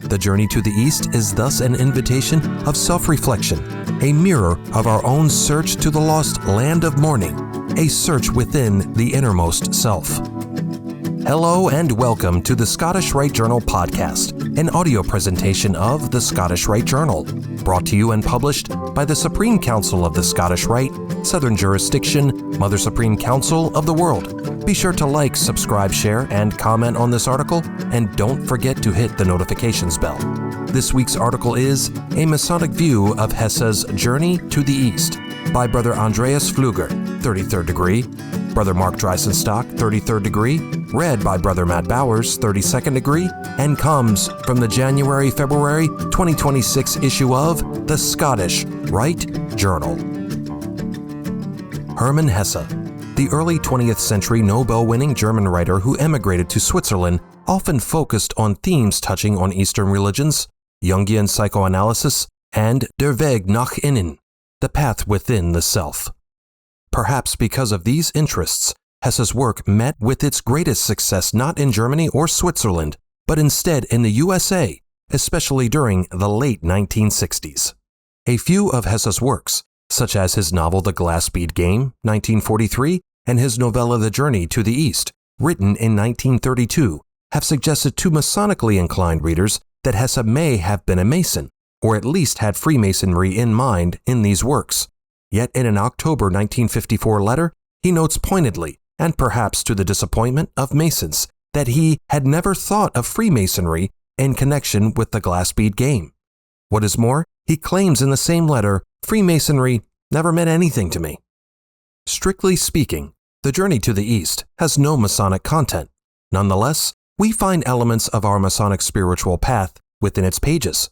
The journey to the East is thus an invitation of self-reflection, a mirror of our own search to the lost land of mourning, a search within the innermost self. Hello and welcome to the Scottish Rite Journal podcast, an audio presentation of the Scottish Rite Journal, brought to you and published by the Supreme Council of the Scottish Rite, Southern Jurisdiction, Mother Supreme Council of the world. Be sure to like, subscribe, share, and comment on this article, and don't forget to hit the notifications bell. This week's article is A Masonic View of Hesse's Journey to the East by Brother Andreas Pfluger, 33rd degree, Brother Mark Dreisenstock, 33rd degree, read by Brother Matt Bowers, 32nd degree, and comes from the January-February 2026 issue of the Scottish Rite Journal. Hermann Hesse, the early 20th century Nobel-winning German writer who emigrated to Switzerland, often focused on themes touching on Eastern religions, Jungian psychoanalysis, and Der Weg nach innen, the path within the self. Perhaps because of these interests, Hesse's work met with its greatest success not in Germany or Switzerland, but instead in the USA, especially during the late 1960s. A few of Hesse's works, such as his novel The Glass Bead Game, 1943, and his novella The Journey to the East, written in 1932, have suggested to Masonically inclined readers that Hesse may have been a Mason, or at least had Freemasonry in mind in these works. Yet in an October 1954 letter, he notes pointedly, and perhaps to the disappointment of Masons, that he had never thought of Freemasonry in connection with the glass bead game. What is more, he claims in the same letter, Freemasonry never meant anything to me. Strictly speaking, The Journey to the East has no Masonic content. Nonetheless, we find elements of our Masonic spiritual path within its pages.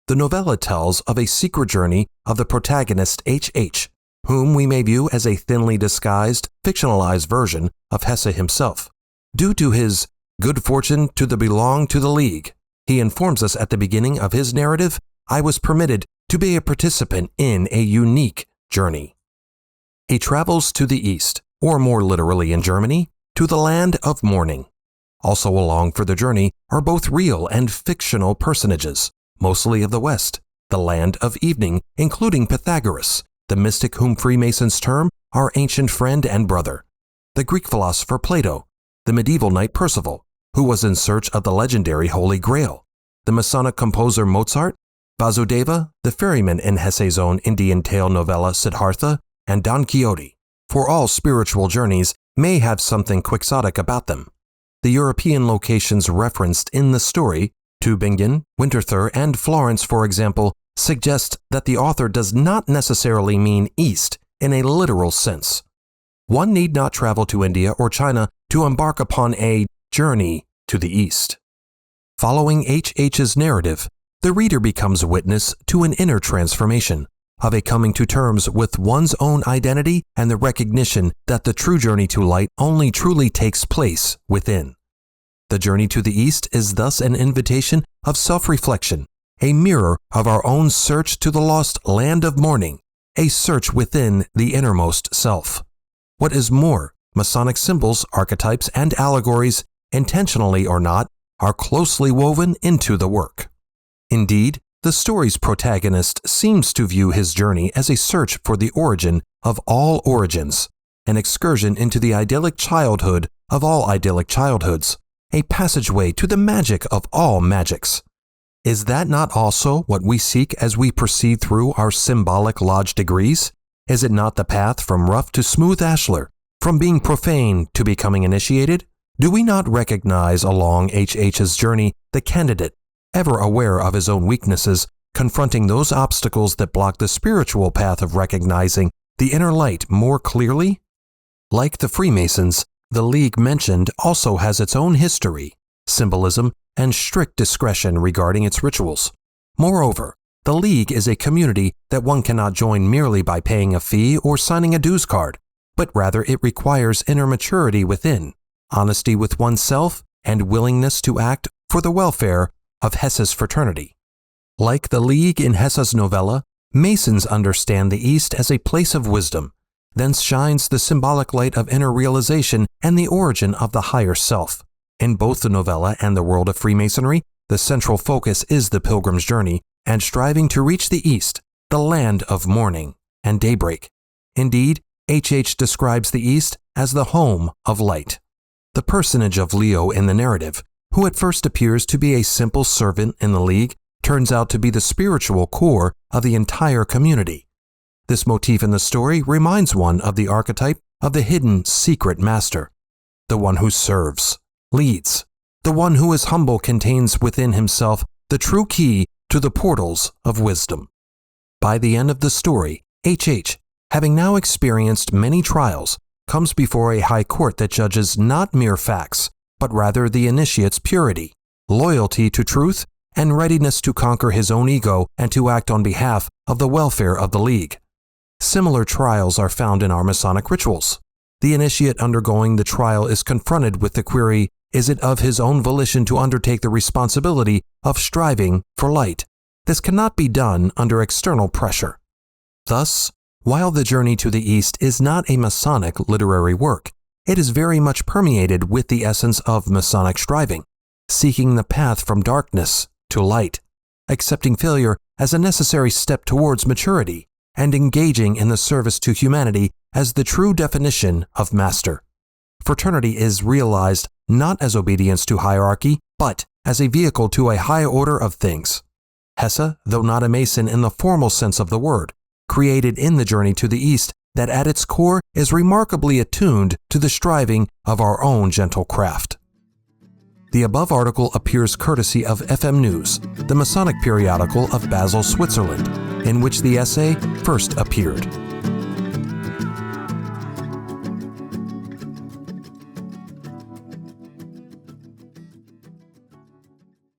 The novella tells of a secret journey of the protagonist H.H., whom we may view as a thinly disguised, fictionalized version of Hesse himself. Due to his good fortune to belong to the League, he informs us at the beginning of his narrative, I was permitted to be a participant in a unique journey. He travels to the East, or more literally in Germany, to the land of mourning. Also along for the journey are both real and fictional personages, mostly of the West, the land of evening, including Pythagoras, the mystic whom Freemasons term our ancient friend and brother, the Greek philosopher Plato, the medieval knight Percival, who was in search of the legendary Holy Grail, the Masonic composer Mozart, Vasudeva, the ferryman in Hesse's own Indian tale novella Siddhartha, and Don Quixote, for all spiritual journeys may have something quixotic about them. The European locations referenced in the story, Tübingen, Winterthur, and Florence, for example, suggest that the author does not necessarily mean East in a literal sense. One need not travel to India or China to embark upon a journey to the East. Following H.H.'s narrative, the reader becomes witness to an inner transformation, of a coming to terms with one's own identity and the recognition that the true journey to light only truly takes place within. The journey to the East is thus an invitation of self-reflection, a mirror of our own search to the lost land of mourning, a search within the innermost self. What is more, Masonic symbols, archetypes, and allegories, intentionally or not, are closely woven into the work. Indeed, the story's protagonist seems to view his journey as a search for the origin of all origins, an excursion into the idyllic childhood of all idyllic childhoods, a passageway to the magic of all magics. Is that not also what we seek as we proceed through our symbolic lodge degrees? Is it not the path from rough to smooth ashlar, from being profane to becoming initiated? Do we not recognize along H.H.'s journey the candidate, ever aware of his own weaknesses, confronting those obstacles that block the spiritual path of recognizing the inner light more clearly? Like the Freemasons, the League mentioned also has its own history, symbolism, and strict discretion regarding its rituals. Moreover, the League is a community that one cannot join merely by paying a fee or signing a dues card, but rather it requires inner maturity within, honesty with oneself, and willingness to act for the welfare of Hesse's fraternity. Like the League in Hesse's novella, Masons understand the East as a place of wisdom. Thence shines the symbolic light of inner realization and the origin of the higher self. In both the novella and the world of Freemasonry, The central focus is the pilgrim's journey and striving to reach the East, the land of morning and daybreak. Indeed, H.H. describes the East as the home of light. The personage of Leo in the narrative, who at first appears to be a simple servant in the League, turns out to be the spiritual core of the entire community. This motif in the story reminds one of the archetype of the hidden secret master, the one who serves, leads. The one who is humble contains within himself the true key to the portals of wisdom. By the end of the story, H.H., having now experienced many trials, comes before a high court that judges not mere facts, but rather the initiate's purity, loyalty to truth, and readiness to conquer his own ego and to act on behalf of the welfare of the League. Similar trials are found in our Masonic rituals. The initiate undergoing the trial is confronted with the query, is it of his own volition to undertake the responsibility of striving for light? This cannot be done under external pressure. Thus, while The Journey to the East is not a Masonic literary work, it is very much permeated with the essence of Masonic striving, seeking the path from darkness to light, accepting failure as a necessary step towards maturity, and engaging in the service to humanity as the true definition of master. Fraternity is realized not as obedience to hierarchy, but as a vehicle to a high order of things. Hesse, though not a Mason in the formal sense of the word, created in The Journey to the East that at its core is remarkably attuned to the striving of our own gentle craft. The above article appears courtesy of FM News, the Masonic periodical of Basel, Switzerland, in which the essay first appeared.